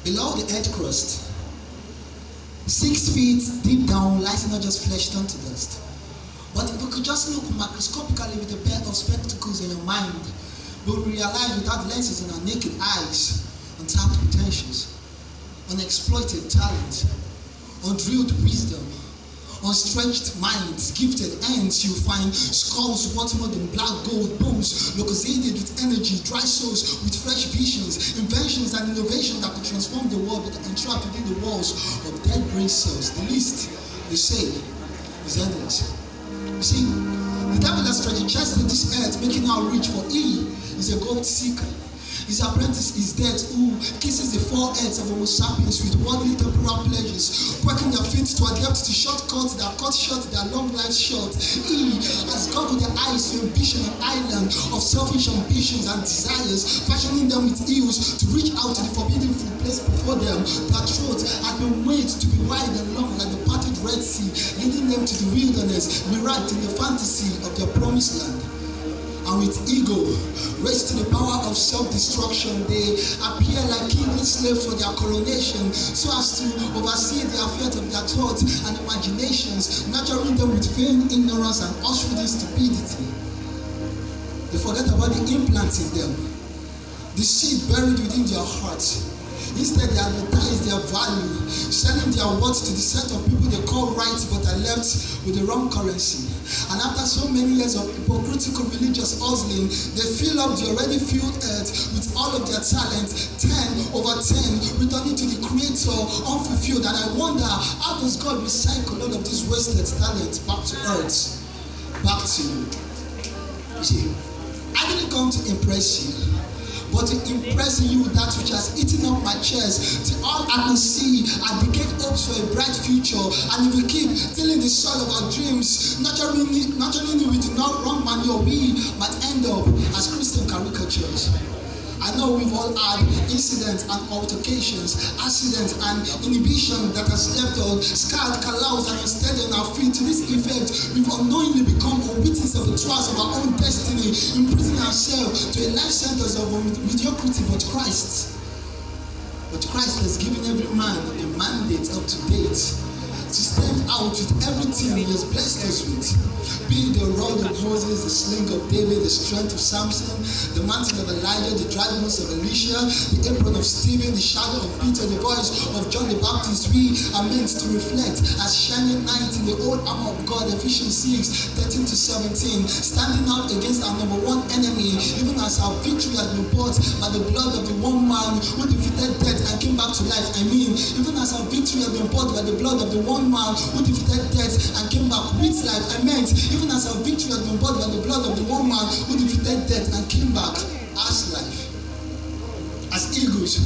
Below the earth crust, 6 feet deep down, lies not just flesh turned to dust. But if we could just look macroscopically with a pair of spectacles in your mind, we will realize without lenses in our naked eyes, untapped potentials, unexploited talent, undrilled wisdom, unstretched minds, gifted ends. You find skulls worth more than black gold, bones located with energy, dry souls with fresh visions, inventions and innovations that could transform the world but entrapped within the walls of dead brain cells. The list, they say, is endless. You see, the devil has strategized this earth, making our reach for he is a gold seeker. His apprentice is death, who kisses the 4 heads of Homo sapiens with worldly temporal pleasures, quirking their feet to adapt to shortcuts that cut short their long life short. He has goggled their eyes to ambition an island of selfish ambitions and desires, fashioning them with eels to reach out to the forbidden food placed before them. Their throat had been made to be wide and long like the parted Red Sea, leading them to the wilderness, mirrored in the fantasy of their promised land. And with ego, raised to the power of self-destruction, they appear like kingly slaves for their coronation, so as to oversee the affairs of their thoughts and imaginations, nurturing them with feigned ignorance and ushering stupidity. They forget about the implants in them, the seed buried within their hearts. Instead, they advertise their value, selling their worth to the set of people they call right but are left with the wrong currency. And after so many years of hypocritical religious hustling, they fill up the already filled earth with all of their talent, 10 over 10, returning to the Creator unfulfilled. And I wonder, how does God recycle all of this wasted talent back to earth, back to you? You see, I didn't come to impress you, but to impress you that which has eaten up my chest, till all I can see are decayed hopes for a bright future. And if we keep tilling the soil of our dreams, nurturing it with not wrong manure, we might end up as Christian caricatures. I know we've all had incidents and altercations, accidents and inhibition that has left us scarred, calloused and unsteady on our feet. To this effect, we've unknowingly become a witness of the trials of our own destiny, imprisoning ourselves to a life sentence of mediocrity. But Christ has given every man a mandate up to date to stand out with everything He has blessed us with. Be the rod of Moses, the sling of David, the strength of Samson, the mantle of Elijah, the dryness of Elisha, the apron of Stephen, the shadow of Peter, the voice of John the Baptist. We are meant to reflect as shining light in the old armor of God, Ephesians 6:13-17, standing out against our number one enemy, even as our victory has been bought by the blood of the one man who defeated death and came back to life. Even as our victory has been bought by the blood of the one man who defeated death and came back with life. Even as our victory has been bought by the blood of the one man who defeated death and came back as life. As eagles,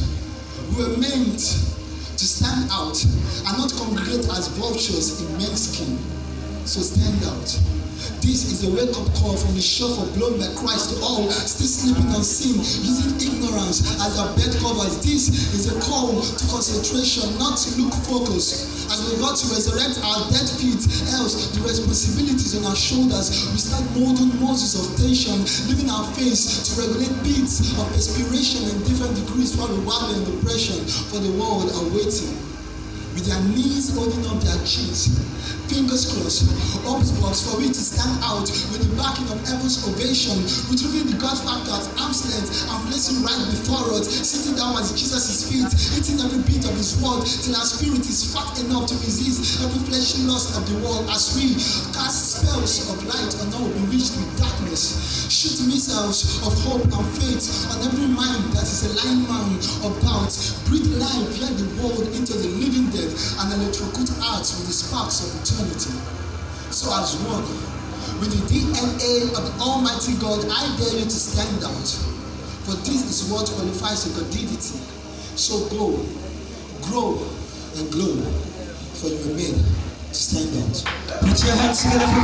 we were meant to stand out and not congregate as vultures in men's skin. So stand out. This is a wake-up call from the shofar blown by Christ to all still sleeping on sin, using ignorance as their bed covers. This is a call to concentration, not to look focused. As we got to resurrect our dead feet, else the responsibilities on our shoulders, we start molding Moses of tension, leaving our face to regulate beats of perspiration in different degrees while we wallow in depression for the world awaiting. With their knees holding up their cheeks, fingers crossed, hopes box for we to stand out with the backing of heaven's ovation, retrieving the God factor at arm's length and placing right before us, sitting down at Jesus' feet, eating every bit of His word till our spirit is fat enough to resist every fleshly lust of the world. As we cast spells of light on all be reached with darkness, shoot missiles of hope and faith on every mind that is a lying man of doubt, breathe life, let the world into the living dead, and electrocute hearts with the sparks of eternity. So as one, with the DNA of the Almighty God, I dare you to stand out. For this is what qualifies your godidity. So go, grow, and glow, for you were made to stand out. Put your hands together for